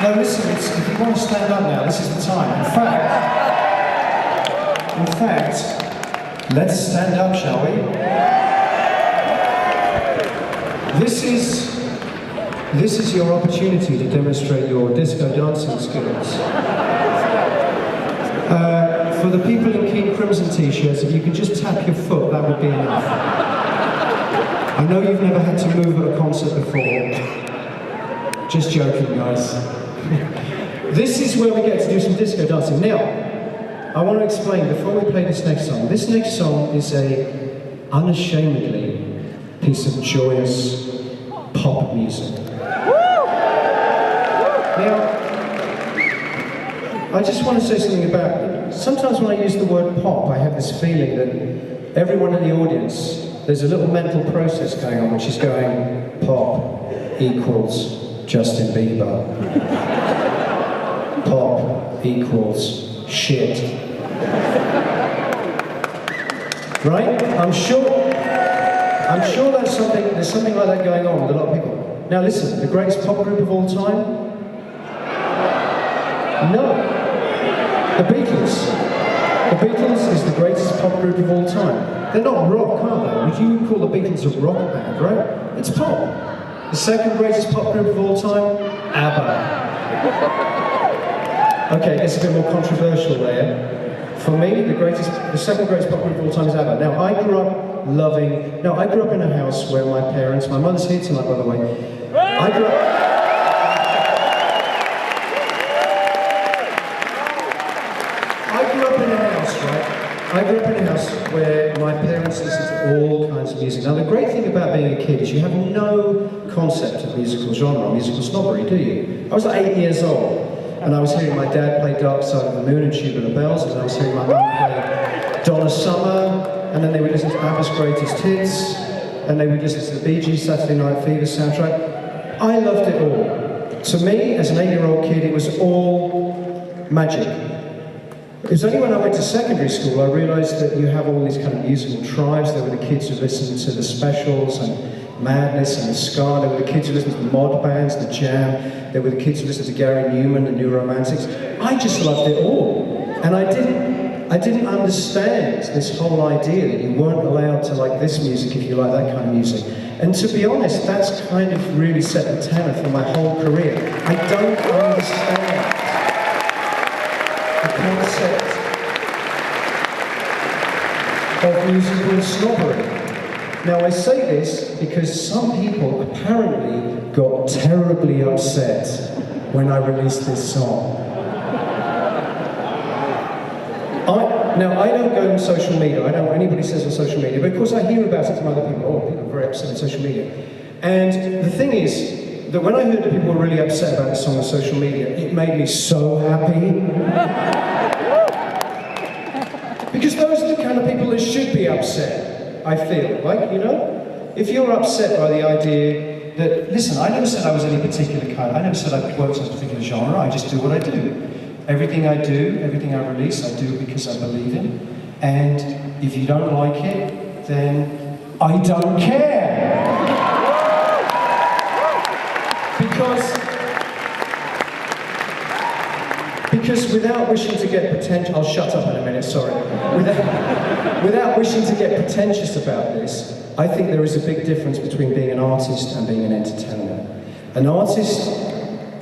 No, listen, if you want to stand up now, this is the time. In fact, let's stand up, shall we? This is your opportunity to demonstrate your disco dancing skills. For the people in King Crimson t-shirts, if you can just tap your foot, that would be enough. I know you've never had to move at a concert before. Just joking, guys. This is where we get to do some disco dancing. Now, I want to explain, before we play this next song is a unashamedly piece of joyous pop music. Now, I just want to say something about it. Sometimes when I use the word pop, I have this feeling that everyone in the audience, there's a little mental process going on which is going, pop equals Justin Bieber. Pop equals shit. Right? I'm sure there's something like that going on with a lot of people. Now listen, the greatest pop group of all time? No. The Beatles. The Beatles is the greatest pop group of all time. They're not rock, are they? Would you call the Beatles a rock band, right? It's pop. The second greatest pop group of all time? ABBA. Okay, it's a bit more controversial there. For me, the second greatest pop group of all time is ABBA. Now, I grew up in a house where my mother's here tonight, by the way. I grew up in a house where my parents listened to all kinds of music. Now, the great thing about being a kid is you have no concept of musical genre, musical snobbery, do you? I was like 8 years old, and I was hearing my dad play Dark Side of the Moon and Tubular Bells, and I was hearing my mum play Donna Summer, and then they would listen to ABBA's Greatest Hits, and they would listen to the Bee Gees' Saturday Night Fever soundtrack. I loved it all. To me, as an 8-year-old kid, it was all magic. It was only when I went to secondary school I realised that you have all these kind of musical tribes. There were the kids who listened to the Specials and Madness and the Ska. There were the kids who listened to the mod bands, the Jam. There were the kids who listened to Gary Newman, the New Romantics. I just loved it all. And I didn't understand this whole idea that you weren't allowed to like this music if you like that kind of music. And to be honest, that's kind of really set the tenor for my whole career. I don't understand the concept of musical snobbery. Now I say this because some people apparently got terribly upset when I released this song. Now I don't go on social media, I don't know what anybody says on social media, but of course I hear about it from other people. Oh, people are very upset on social media. And the thing is, that when I heard that people were really upset about this song on social media, it made me so happy. Because those are the kind of people that should be upset, I feel. Like, you know? If you're upset by the idea that, listen, I never said I was any particular kind, I never said I worked in a particular genre, I just do what I do. Everything I do, everything I release, I do because I believe in. And if you don't like it, then I don't care. Because without wishing to get pretentious, I'll shut up in a minute, sorry. Without wishing to get pretentious about this, I think there is a big difference between being an artist and being an entertainer. An artist,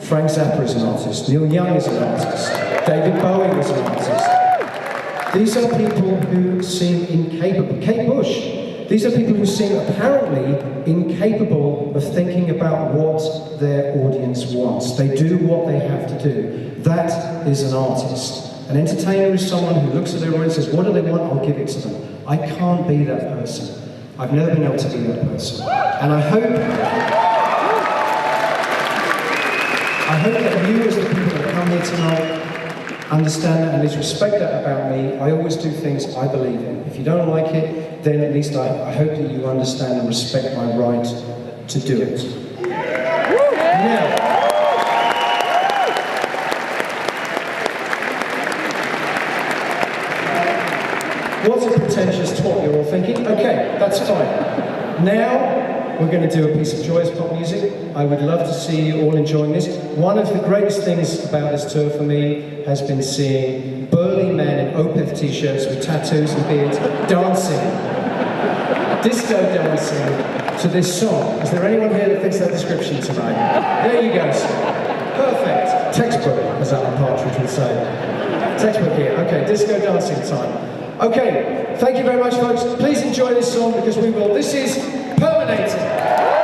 Frank Zappa is an artist, Neil Young is an artist, David Bowie was an artist. These are people who seem incapable. Kate Bush. These are people who seem apparently incapable of thinking about what their audience wants. They do what they have to do. That is an artist. An entertainer is someone who looks at their audience and says, what do they want? I'll give it to them. I can't be that person. I've never been able to be that person. And I hope that you, as the people that come here tonight, understand that and at least respect that about me. I always do things I believe in. If you don't like it, then at least I hope that you understand and respect my right to do it. Now, what a pretentious twat, you're all thinking. Okay, that's fine. Now, we're going to do a piece of joyous pop music. I would love to see you all enjoying this. One of the greatest things about this tour for me has been seeing burly men in Opeth t-shirts with tattoos and beards dancing, disco dancing to this song. Is there anyone here that fits that description tonight? There you go, sir. Perfect. Textbook, as Alan Partridge would say. Textbook here. Okay, disco dancing time. Okay, thank you very much, folks. Please enjoy this song because we will. This is Permanating.